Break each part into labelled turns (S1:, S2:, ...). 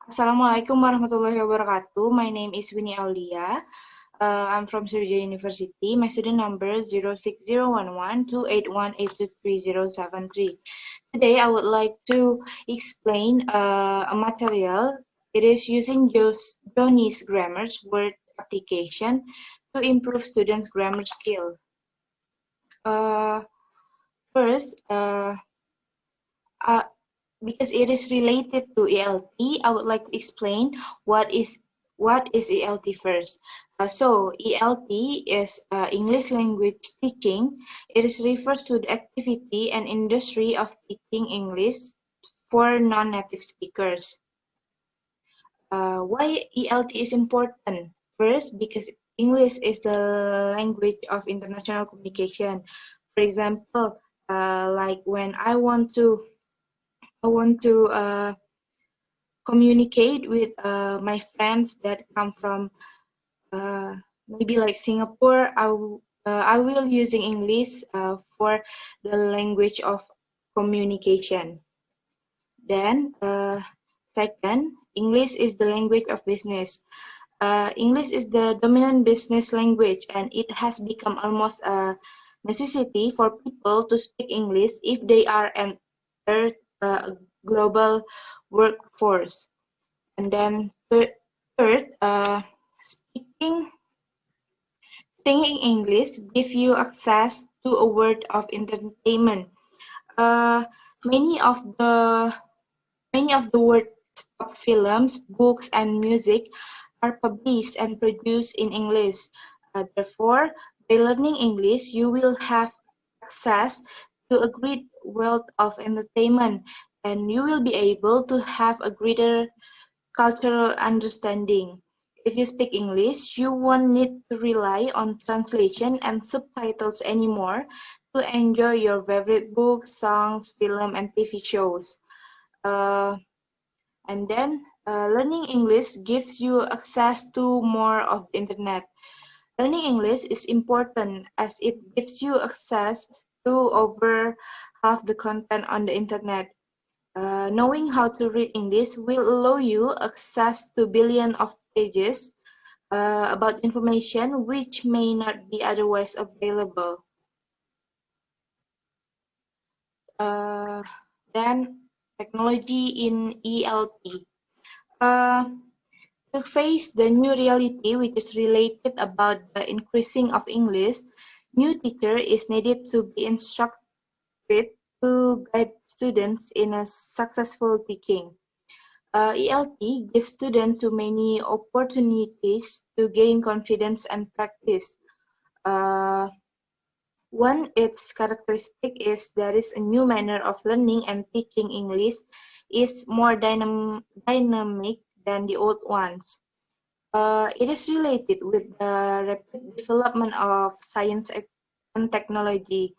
S1: Assalamualaikum warahmatullahi wabarakatuh. My name is Winnie Aulia. I'm from Sriwijaya University. My student number is 0601128182303. Today, I would like to explain a material. It is using Johnny's Grammar's word application to improve students' grammar skill. Uh, First, uh, because it is related to ELT, I would like to explain what is ELT first. So ELT is English language teaching. It is refers to the activity and industry of teaching English for non-native speakers. Why ELT is important? First, because English is the language of international communication. For example, like when I want to communicate with my friends that come from maybe like Singapore. I will using English for the language of communication. Then second, English is the language of business. English is the dominant business language, and it has become almost a necessity for people to speak English if they are entered a global workforce. And then third, speaking singing English give you access to a world of entertainment. Uh, many of the many of the world's top films, books, and music are published and produced in English. Therefore, by learning English, you will have access to a great wealth of entertainment, and you will be able to have a greater cultural understanding. If you speak English, you won't need to rely on translation and subtitles anymore to enjoy your favorite books, songs, film, and TV shows. Uh, and then learning English gives you access to more of the internet. Learning English is important as it gives you access to over half the content on the internet. Knowing how to read English will allow you access to billions of pages about information which may not be otherwise available. Uh, then technology in ELT. Uh, to face the new reality which is related about the increasing of English, new teacher is needed to be instructed to guide students in a successful teaching. ELT gives students too many opportunities to gain confidence and practice. Uh, One its characteristic is there is a new manner of learning and teaching English is more dynamic than the old ones. It is related with the rapid development of science and technology.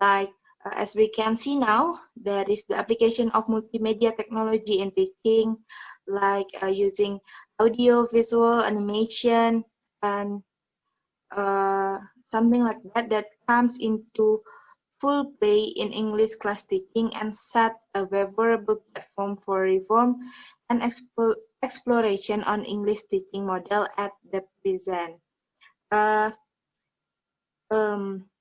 S1: Like as we can see now, there is the application of multimedia technology in teaching, like using audio, visual, animation, and uh, something like that that comes into full play in English class teaching and set a favorable platform for reform and exploration on English teaching model at the present. Uh,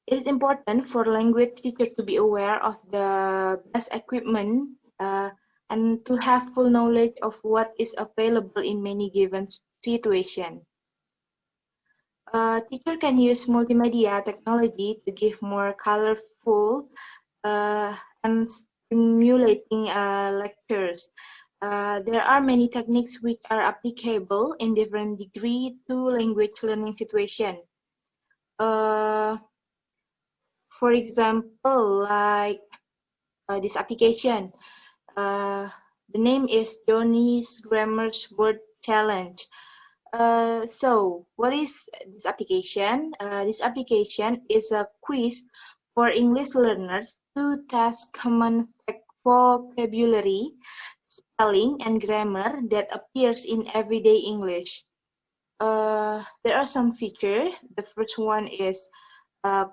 S1: it is important for language teachers to be aware of the best equipment and to have full knowledge of what is available in many given situation. A teacher can use multimedia technology to give more colorful and stimulating lectures. There are many techniques which are applicable in different degree to language learning situation. Uh, for example, like this application. Uh, the name is Johnny's Grammar's Word Challenge. So, what is this application? This application is a quiz for English learners to test common vocabulary, spelling, and grammar that appears in everyday English. There are some features. The first one is uh,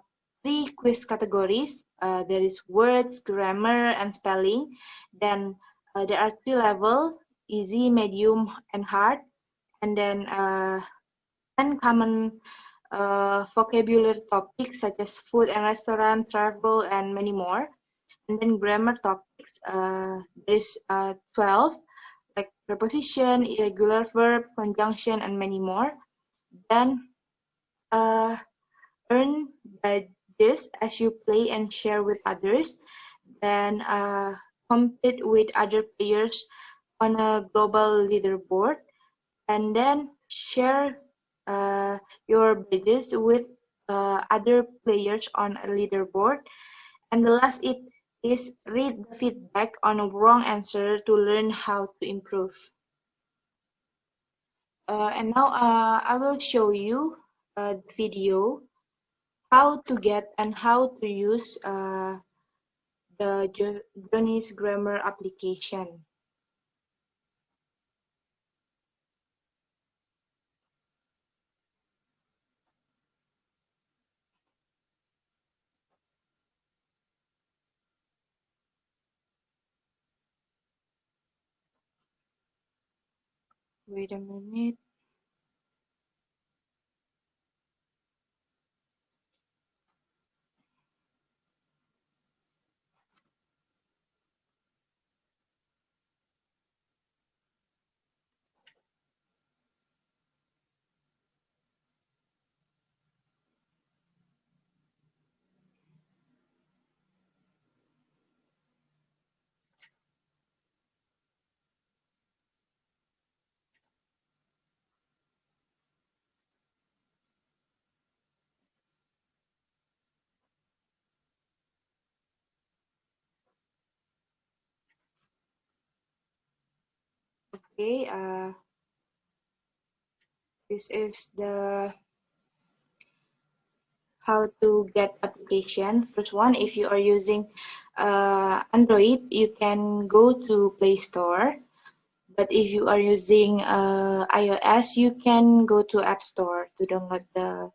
S1: three quiz categories. There is words, grammar, and spelling. Then there are three levels. easy, medium, and hard. And then 10 common vocabulary topics such as food and restaurant, travel, and many more. And then grammar topics, there is 12, like preposition, irregular verb, conjunction, and many more. Then uh, earn badges as you play and share with others. Then compete with other players on a global leaderboard. And then share your badges with other players on a leaderboard. And the last it is read the feedback on a wrong answer to learn how to improve. And now I will show you the video how to get and how to use the Johnny's Grammar application. Wait a minute. Okay, this is the how to get application. First one, if you are using Android, you can go to Play Store. But if you are using iOS, you can go to App Store to download the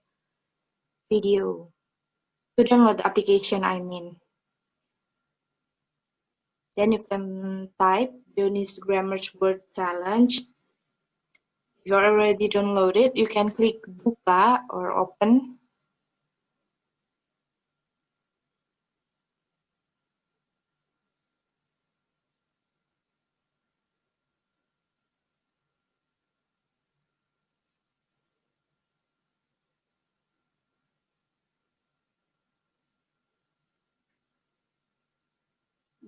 S1: video, to download the application, I mean. Then you can type Johnny's Grammar's Word Challenge. If you are already downloaded, you can click Buka or Open.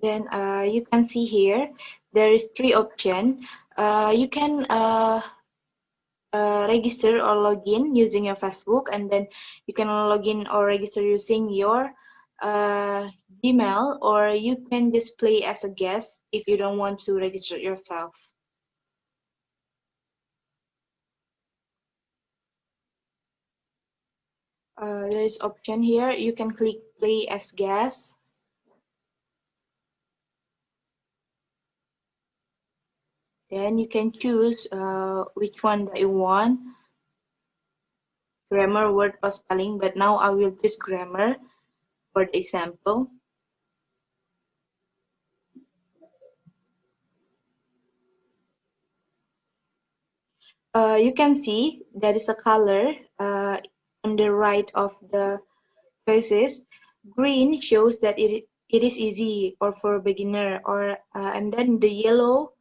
S1: Then you can see here, there is three options. You can register or login using your Facebook, and then you can login or register using your Gmail, or you can just play as a guest if you don't want to register yourself. There is option here. You can click play as guest. Then you can choose which one that you want, grammar, word, or spelling. But now I will choose grammar for the example. You can see there is a color on the right of the choices. Green shows that it is easy or for beginner, or and then the yellow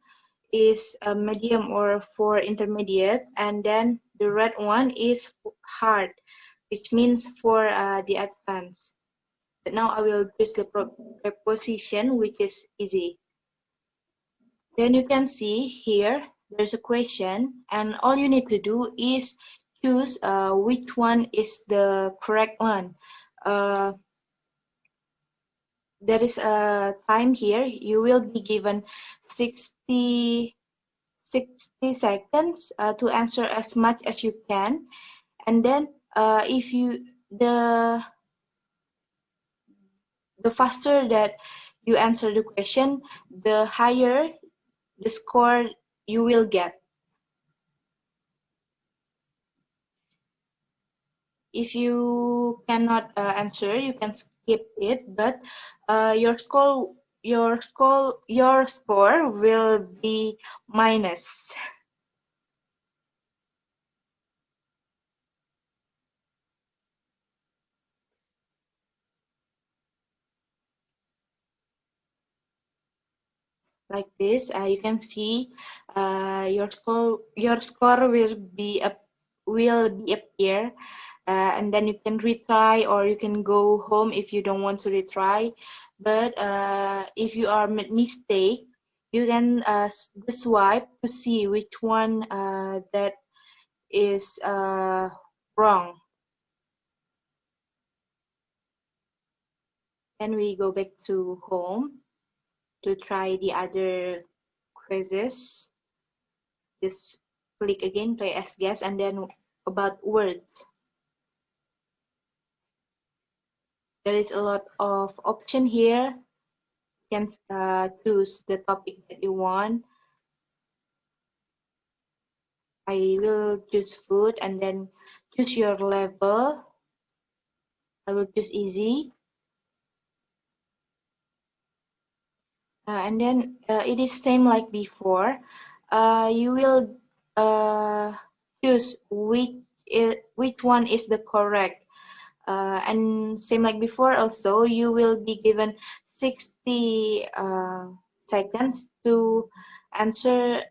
S1: is medium or for intermediate, and then the red one is hard, which means for the advanced. But now I will choose the preposition, which is easy. Then you can see here there's a question, and all you need to do is choose which one is the correct one. There is a time here. You will be given 60 seconds to answer as much as you can. And then if you the faster that you answer the question, the higher the score you will get. If you cannot answer, you can skip it, but your score your score will be minus. Like this, you can see your score will be appear, and then you can retry or you can go home if you don't want to retry. But if you are mistake, you can swipe to see which one that is wrong. Then we go back to home to try the other quizzes. Just click again, play as guest, and then about words. There is a lot of option here. You can choose the topic that you want. I will choose food and then choose your level. I will choose easy. And then it is same like before. You will choose which one is the correct. And same like before also, you will be given 60 seconds to answer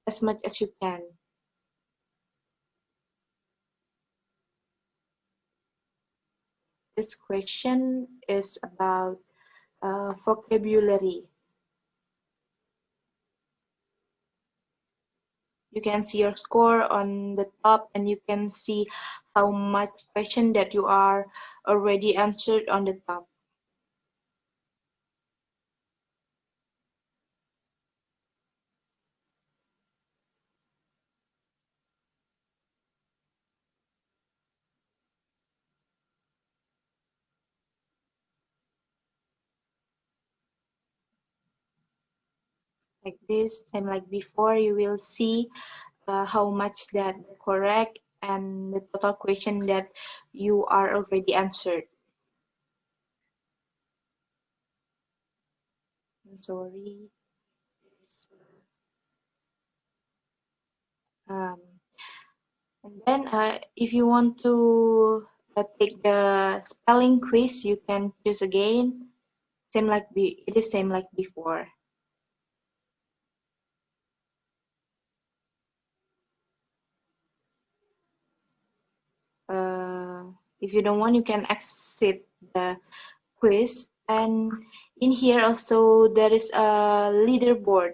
S1: as much as you can. This question is about vocabulary. You can see your score on the top, and you can see how much question that you are already answered on the top. Like this, same like before, you will see how much that correct and the total question that you are already answered. I'm sorry. Um, and then if you want to take the spelling quiz, you can choose again. It is same like before. If you don't want, you can exit the quiz. And in here also there is a leaderboard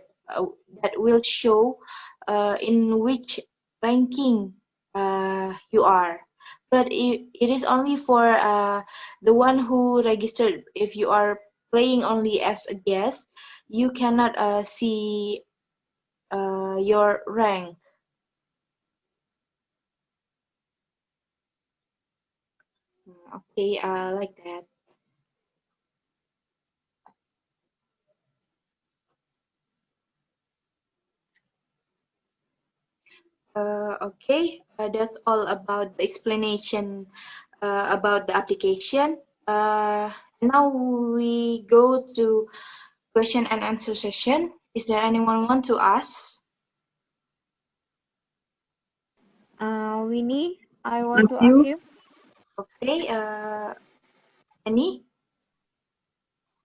S1: that will show in which ranking you are. But it is only for the one who registered. If you are playing only as a guest, you cannot see your rank. Okay, like that. Okay, that's all about the explanation about the application. Now we go to question and answer session. Is there anyone want to ask?
S2: Winnie, I want to ask you.
S1: Okay, any?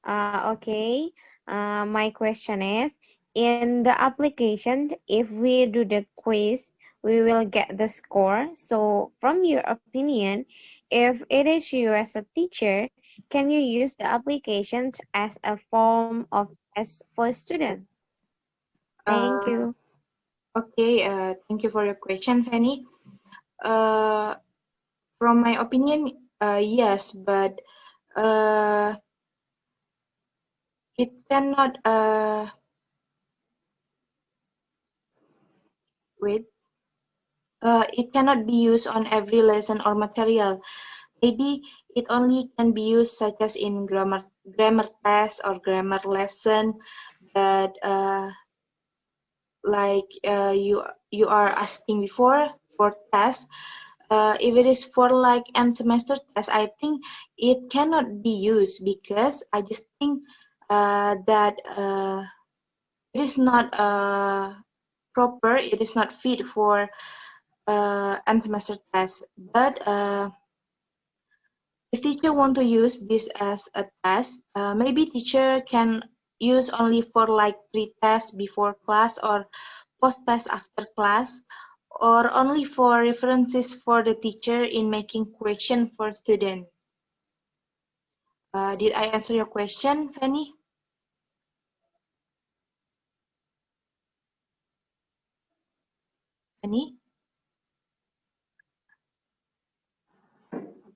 S2: Okay. My question is, in the application, if we do the quiz, we will get the score. So, from your opinion, if it is you as a teacher, can you use the applications as a form of test for students? Thank you.
S1: Okay, thank you for your question, Fanny. From my opinion, yes, but it cannot wait. It cannot be used on every lesson or material. Maybe it only can be used such as in grammar test or grammar lesson. But like you are asking before for test, if it is for like end semester test, I think it cannot be used because I just think that it is not proper, it is not fit for end semester test. But if teacher want to use this as a test, maybe teacher can use only for like pre-test before class or post-test after class, or only for references for the teacher in making question for student. Did I answer your question, Fanny? Fanny?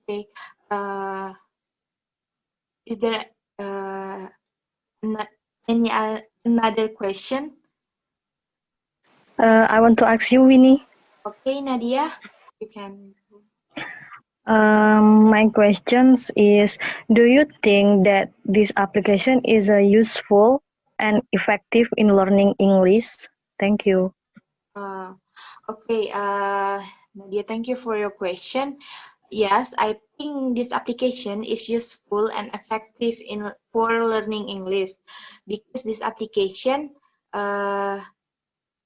S1: Okay. Is there any another question?
S3: I want to ask you, Winnie.
S1: Okay, Nadia, you can.
S3: My questions is, do you think that this application is useful and effective in learning English? Thank you.
S1: Okay, Nadia, thank you for your question. Yes, I think this application is useful and effective for learning English, because this application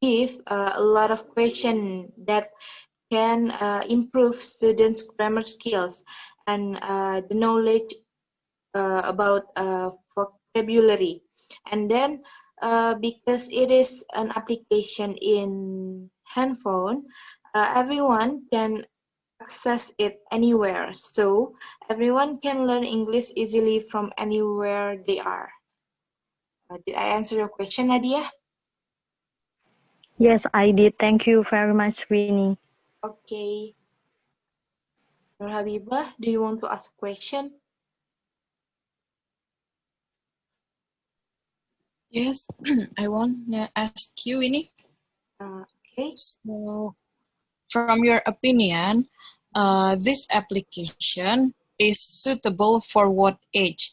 S1: give a lot of questions that can improve students' grammar skills and the knowledge about vocabulary. And then because it is an application in handphone, everyone can access it anywhere. So everyone can learn English easily from anywhere they are. Did I answer your question, Nadia?
S3: Yes, I did. Thank you very much, Winnie.
S1: Okay. Nur Habibah, do you want to ask a question?
S4: Yes, I want to ask you, Winnie.
S1: Okay.
S4: So, from your opinion, this application is suitable for what age?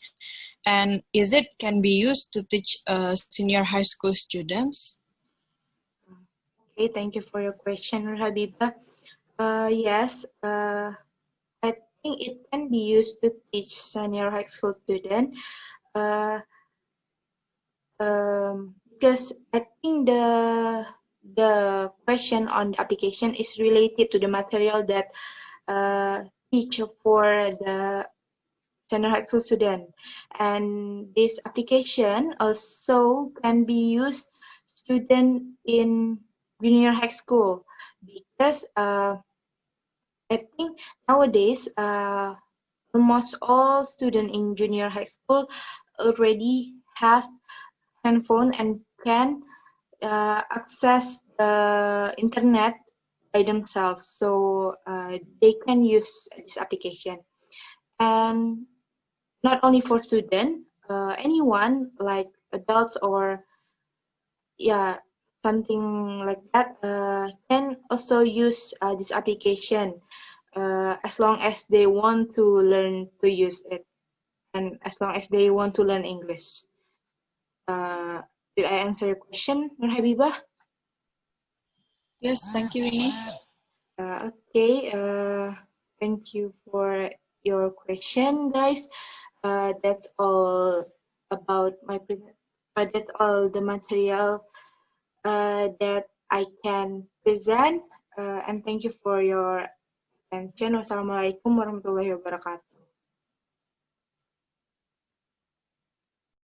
S4: And is it can be used to teach senior high school students?
S1: Okay, thank you for your question, Nur Habibah. Yes, I think it can be used to teach senior high school student. Because I think the question on the application is related to the material that teach for the senior high school student, and this application also can be used student in junior high school, because I think nowadays almost all students in junior high school already have handphone and can access the internet by themselves, so they can use this application. And not only for students, anyone like adults or something like that can also use this application as long as they want to learn to use it, and as long as they want to learn English. Did I answer your question, Nur Habibah?
S4: Yes, thank you, Winnie.
S1: Okay, thank you for your question, guys. That's all about that's all the material that I can present. And thank you for your attention. Wassalamualaikum warahmatullahi wabarakatuh.